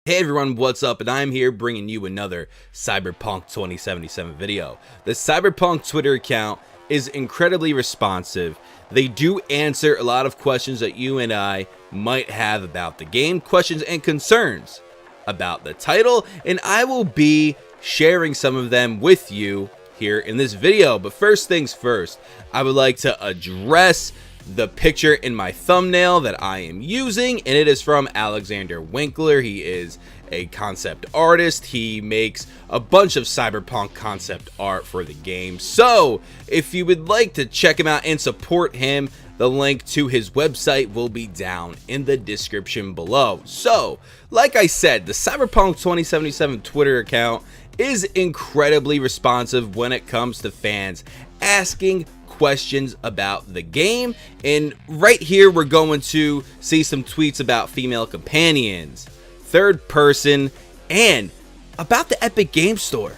Hey everyone, what's up? And I'm here bringing you another Cyberpunk 2077 video. The Cyberpunk Twitter account is incredibly responsive. They do answer a lot of questions that you and I might have about the game, questions and concerns about the title, and I will be sharing some of them with you here in this video. But first things first, I would like to address the picture in my thumbnail that I am using, and it is from Alexander Winkler. He is a concept artist. He makes a bunch of cyberpunk concept art for the game. So if you would like to check him out and support him, the link to his website will be down in the description below. So like I said, the Cyberpunk 2077 Twitter account is incredibly responsive when it comes to fans asking questions about the game, and right here we're going to see some tweets about female companions, third person, and about the Epic Game Store,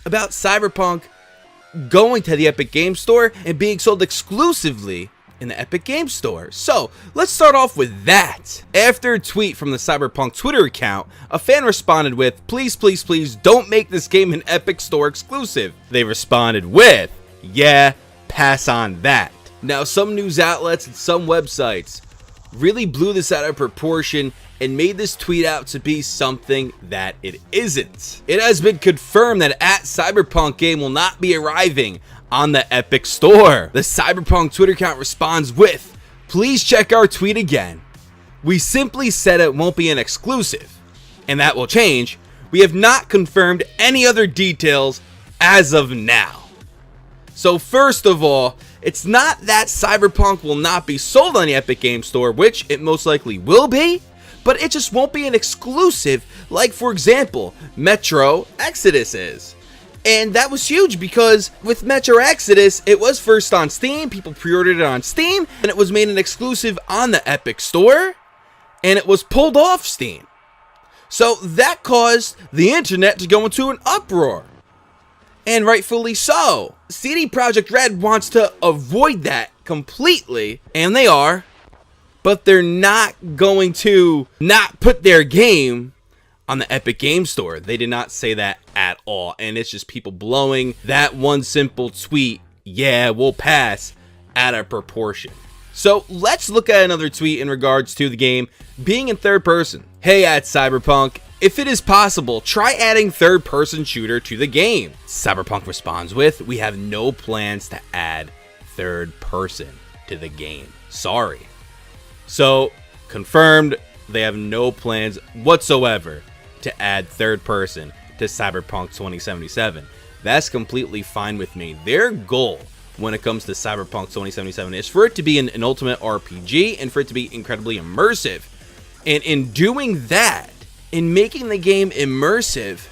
about Cyberpunk going to the Epic Game Store and being sold exclusively in the Epic Game Store. So let's start off with that. After a tweet from the Cyberpunk Twitter account, a fan responded with, please don't make this game an Epic Store exclusive. They responded with, yeah, pass on that. Now, some news outlets and some websites really blew this out of proportion and made this tweet out to be something that it isn't. It has been confirmed that @Cyberpunk game will not be arriving on the Epic Store. The Cyberpunk Twitter account responds with, please check our tweet again. We simply said it won't be an exclusive, and that will change. We have not confirmed any other details as of now. So first of all, it's not that Cyberpunk will not be sold on the Epic Game Store, which it most likely will be, but it just won't be an exclusive like, for example, Metro Exodus is. And that was huge because with Metro Exodus, it was first on Steam, people pre-ordered it on Steam, and it was made an exclusive on the Epic Store, and it was pulled off Steam. So that caused the internet to go into an uproar. And rightfully so. CD Projekt Red wants to avoid that completely, and they are, but they're not going to not put their game on the Epic Game Store. They did not say that at all, and it's just people blowing that one simple tweet, yeah, we'll pass, out of proportion. So let's look at another tweet in regards to the game being in third person. Hey @Cyberpunk, if it is possible, try adding third-person shooter to the game. Cyberpunk responds with, we have no plans to add third person to the game. Sorry. So, confirmed, they have no plans whatsoever to add third person to Cyberpunk 2077. That's completely fine with me. Their goal when it comes to Cyberpunk 2077 is for it to be an ultimate RPG and for it to be incredibly immersive. And in doing that, in making the game immersive,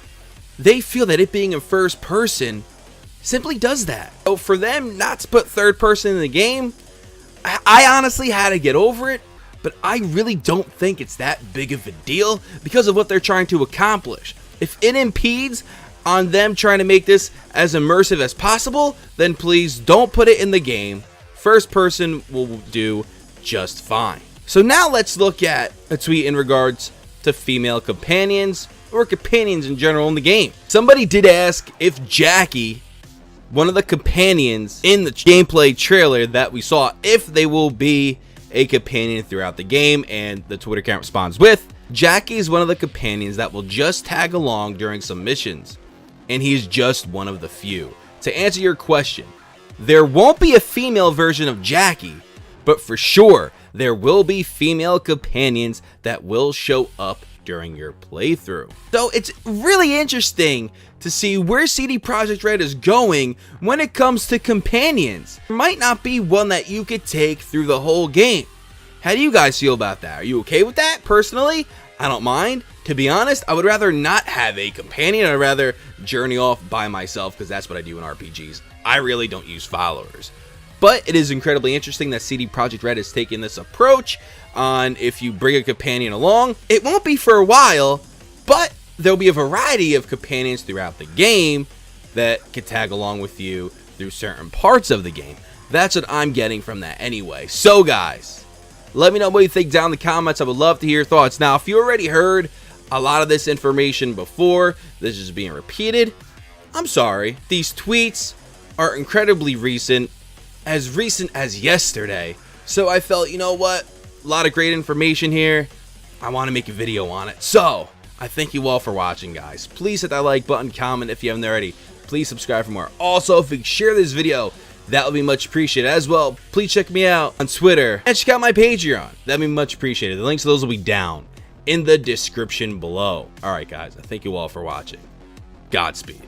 they feel that it being in first person simply does that. So for them not to put third person in the game, I honestly had to get over it, but I really don't think it's that big of a deal because of what they're trying to accomplish. If it impedes on them trying to make this as immersive as possible, then please don't put it in the game. First person will do just fine. So now let's look at a tweet in regards to female companions or companions in general in the game. Somebody did ask if Jackie, one of the companions in the gameplay trailer that we saw, if they will be a companion throughout the game, and the Twitter account responds with, Jackie is one of the companions that will just tag along during some missions, and he's just one of the few. To answer your question, there won't be a female version of Jackie, but for sure there will be female companions that will show up during your playthrough. So it's really interesting to see where CD Projekt Red is going when it comes to companions. There might not be one that you could take through the whole game. How do you guys feel about that? Are you okay with that? Personally, I don't mind. To be honest, I would rather not have a companion. I'd rather journey off by myself because that's what I do in RPGs. I really don't use followers. But it is incredibly interesting that CD Projekt Red is taking this approach on if you bring a companion along. It won't be for a while, but there'll be a variety of companions throughout the game that can tag along with you through certain parts of the game. That's what I'm getting from that anyway. So guys, let me know what you think down in the comments. I would love to hear your thoughts. Now, if you already heard a lot of this information before. This is being repeated. I'm sorry. These tweets are incredibly recent as yesterday. So I felt, you know what? A lot of great information here. I want to make a video on it. So I thank you all for watching, guys. Please hit that like button, comment if you haven't already. Please subscribe for more. Also, if you could share this video, that would be much appreciated. As well, please check me out on Twitter and check out my Patreon. That'd be much appreciated. The links to those will be down in the description below. All right, guys. I thank you all for watching. Godspeed.